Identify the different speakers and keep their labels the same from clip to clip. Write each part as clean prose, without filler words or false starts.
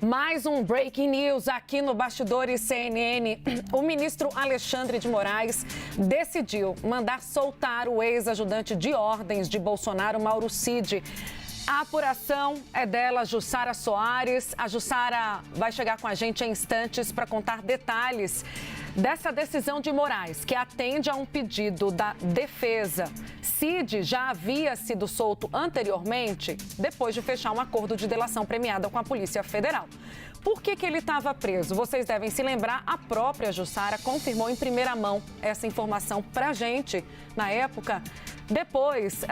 Speaker 1: Mais um breaking news aqui no Bastidores CNN. O ministro Alexandre de Moraes decidiu mandar soltar o ex-ajudante de ordens de Bolsonaro, Mauro Cid. A apuração é dela, Jussara Soares. A Jussara vai chegar com a gente em instantes para contar detalhes dessa decisão de Moraes, que atende a um pedido da defesa. Cid já havia sido solto anteriormente, depois de fechar um acordo de delação premiada com a Polícia Federal. Por que ele estava preso? Vocês devem se lembrar, a própria Jussara confirmou em primeira mão essa informação para a gente, na época, depois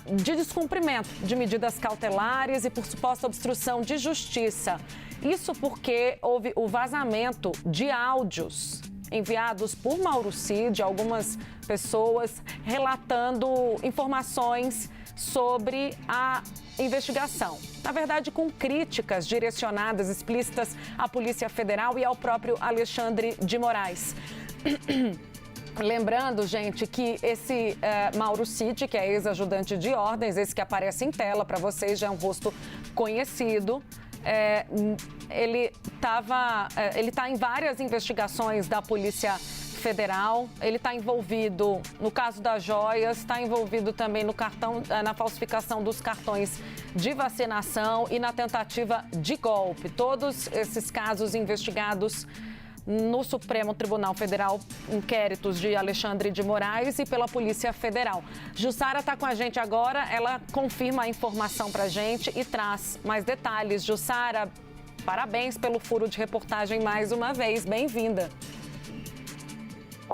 Speaker 1: de descumprimento de medidas cautelares e por suposta obstrução de justiça. Isso porque houve o vazamento de áudios enviados por Mauro Cid, algumas pessoas relatando informações sobre a investigação. Na verdade, com críticas direcionadas, explícitas à Polícia Federal e ao próprio Alexandre de Moraes. Lembrando, gente, que esse Mauro Cid, que é ex-ajudante de ordens, esse que aparece em tela para vocês, já é um rosto conhecido. Ele está em várias investigações da Polícia Federal. Ele está envolvido no caso das joias, está envolvido também na falsificação dos cartões de vacinação e na tentativa de golpe. Todos esses casos investigados no Supremo Tribunal Federal, inquéritos de Alexandre de Moraes e pela Polícia Federal. Jussara está com a gente agora, ela confirma a informação para a gente e traz mais detalhes. Jussara, parabéns pelo furo de reportagem mais uma vez, bem-vinda.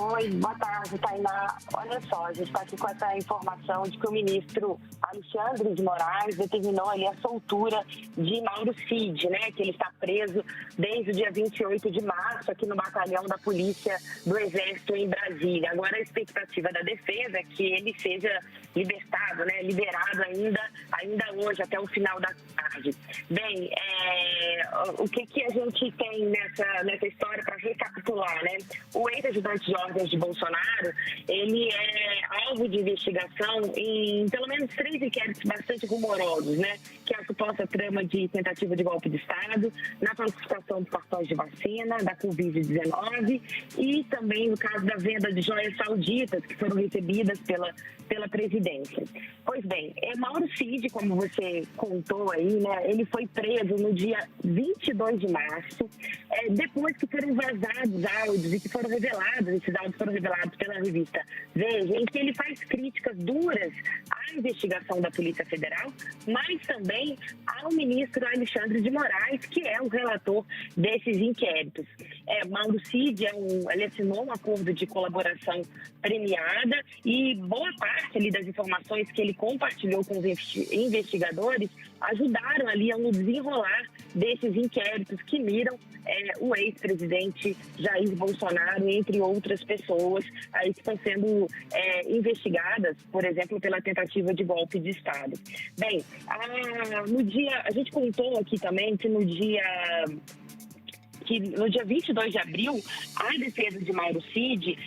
Speaker 2: Oi, boa tarde, Tainá. Olha só, a gente está aqui com essa informação de que o ministro Alexandre de Moraes determinou ali a soltura de Mauro Cid, né? Que ele está preso desde o dia 28 de março aqui no batalhão da Polícia do Exército em Brasília. Agora a expectativa da defesa é que ele seja libertado, né? Liberado ainda hoje, até o final da tarde. Bem, o que a gente tem nessa história para recapitular, né? O ex-ajudante de ordens de Bolsonaro, ele é alvo de investigação em pelo menos 3 inquéritos bastante rumorosos, né? Que é a suposta trama de tentativa de golpe de Estado, na falsificação dos cartões de vacina, da Covid-19 e também no caso da venda de joias sauditas que foram recebidas pela presidência. Pois bem, Mauro Cid, como você contou aí, né? Ele foi preso no dia 22 de março, depois que foram vazados áudios e que foram revelados, esses áudios foram revelados pela revista Veja, em que ele faz críticas duras à investigação da Polícia Federal, mas também ao ministro Alexandre de Moraes, que é o relator desses inquéritos. Mauro Cid, ele assinou um acordo de colaboração premiada e boa parte ali das informações que ele compartilhou com os investigadores ajudaram ali no desenrolar desses inquéritos que miram o ex-presidente Jair Bolsonaro, entre outras pessoas aí que estão sendo investigadas, por exemplo, pela tentativa de golpe de Estado. Bem, a gente contou aqui também que no dia 22 de abril, a defesa de Mauro Cid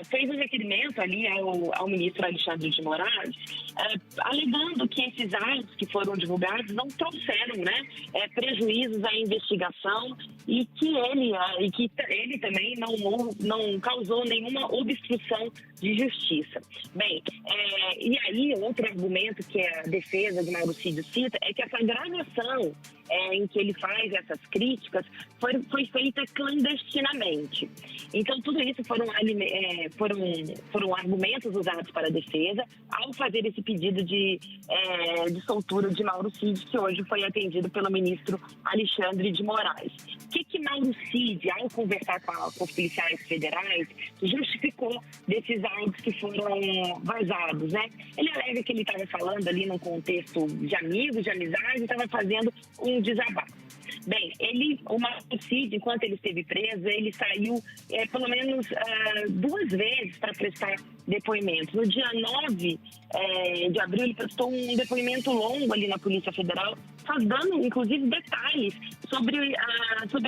Speaker 2: fez um requerimento ali ao ministro Alexandre de Moraes, alegando que esses atos que foram divulgados não trouxeram, né, prejuízos à investigação e que ele também não causou nenhuma obstrução de justiça. Bem, e aí outro argumento que a defesa de Mauro Cid cita é que essa gravação em que ele faz essas críticas foi feita clandestinamente. Então, tudo isso foram argumentos usados para a defesa ao fazer esse pedido de soltura de Mauro Cid, que hoje foi atendido pelo ministro Alexandre de Moraes. O que Mauro Cid, ao conversar com os policiais federais, justificou desses áudios que foram vazados, né? Ele alega que ele estava falando ali num contexto de amigos, de amizade, e estava fazendo um desabafo. Bem, o Mauro Cid, enquanto ele esteve preso, ele saiu pelo menos 2 vezes para prestar depoimentos. No dia 9 de abril, ele prestou um depoimento longo ali na Polícia Federal, dando, inclusive, detalhes sobre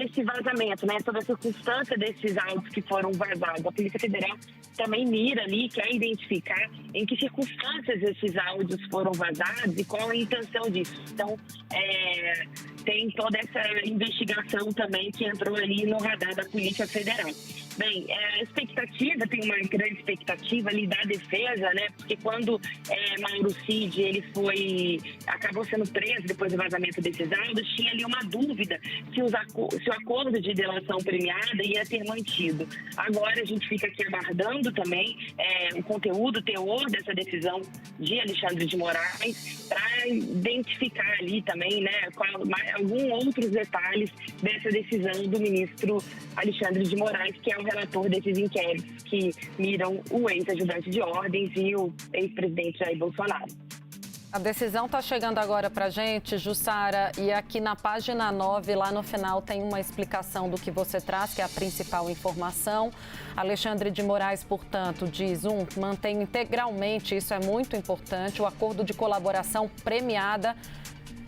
Speaker 2: esse vazamento, né? Sobre a circunstância desses áudios que foram vazados. A Polícia Federal também mira ali, quer identificar em que circunstâncias esses áudios foram vazados e qual a intenção disso. Então, tem toda essa investigação também que entrou ali no radar da Polícia Federal. Bem, a expectativa, tem uma grande expectativa ali da defesa, né? Porque quando Mauro Cid, ele acabou sendo preso depois do vazamento desses áudios, tinha ali uma dúvida se o acordo de delação premiada ia ser mantido. Agora a gente fica aqui aguardando também o conteúdo, o teor dessa decisão de Alexandre de Moraes para identificar ali também, né, alguns outros detalhes dessa decisão do ministro Alexandre de Moraes, que é o relator desses inquéritos que miram o ex-ajudante de ordens e o ex-presidente Jair Bolsonaro.
Speaker 1: A decisão está chegando agora para a gente, Jussara, e aqui na página 9, lá no final, tem uma explicação do que você traz, que é a principal informação. Alexandre de Moraes, portanto, diz, mantém integralmente, isso é muito importante, o acordo de colaboração premiada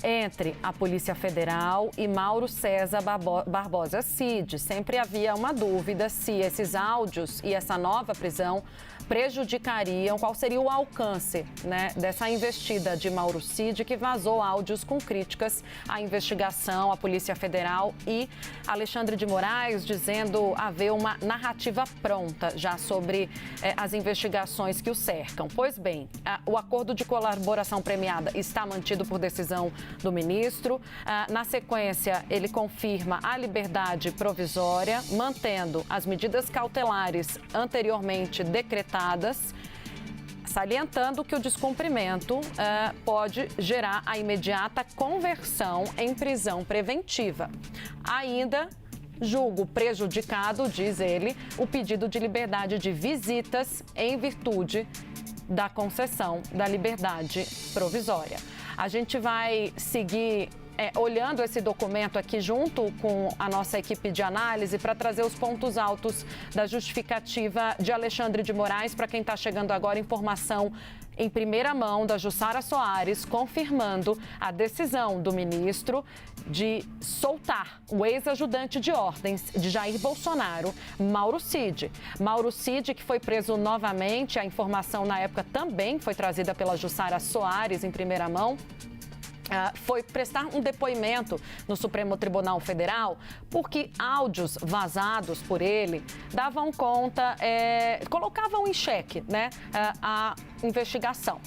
Speaker 1: entre a Polícia Federal e Mauro César Barbosa Cid. Sempre havia uma dúvida se esses áudios e essa nova prisão prejudicariam, qual seria o alcance, né, dessa investida de Mauro Cid, que vazou áudios com críticas à investigação, à Polícia Federal e Alexandre de Moraes dizendo haver uma narrativa pronta já sobre as investigações que o cercam. Pois bem, o acordo de colaboração premiada está mantido por decisão do ministro. Na sequência, ele confirma a liberdade provisória, mantendo as medidas cautelares anteriormente decretadas, salientando que o descumprimento pode gerar a imediata conversão em prisão preventiva. Ainda julgo prejudicado, diz ele, o pedido de liberdade de visitas em virtude da concessão da liberdade provisória. A gente vai seguir olhando esse documento aqui junto com a nossa equipe de análise para trazer os pontos altos da justificativa de Alexandre de Moraes. Para quem está chegando agora, informação em primeira mão da Jussara Soares, confirmando a decisão do ministro de soltar o ex-ajudante de ordens de Jair Bolsonaro, Mauro Cid. Mauro Cid, que foi preso novamente, a informação na época também foi trazida pela Jussara Soares em primeira mão. Foi prestar um depoimento no Supremo Tribunal Federal porque áudios vazados por ele davam conta, colocavam em xeque, né, a investigação.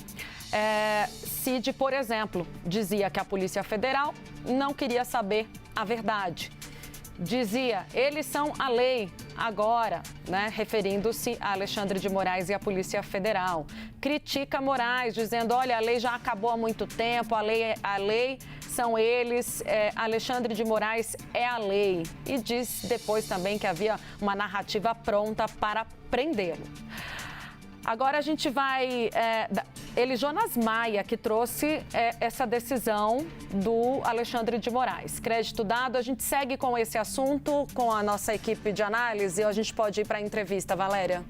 Speaker 1: Cid, por exemplo, dizia que a Polícia Federal não queria saber a verdade. Dizia, eles são a lei agora, né, referindo-se a Alexandre de Moraes e a Polícia Federal. Critica Moraes, dizendo, olha, a lei já acabou há muito tempo, a lei são eles, Alexandre de Moraes é a lei. E diz depois também que havia uma narrativa pronta para prendê-lo. Agora a gente vai... Jonas Maia, que trouxe essa decisão do Alexandre de Moraes. Crédito dado, a gente segue com esse assunto, com a nossa equipe de análise, ou a gente pode ir para a entrevista, Valéria?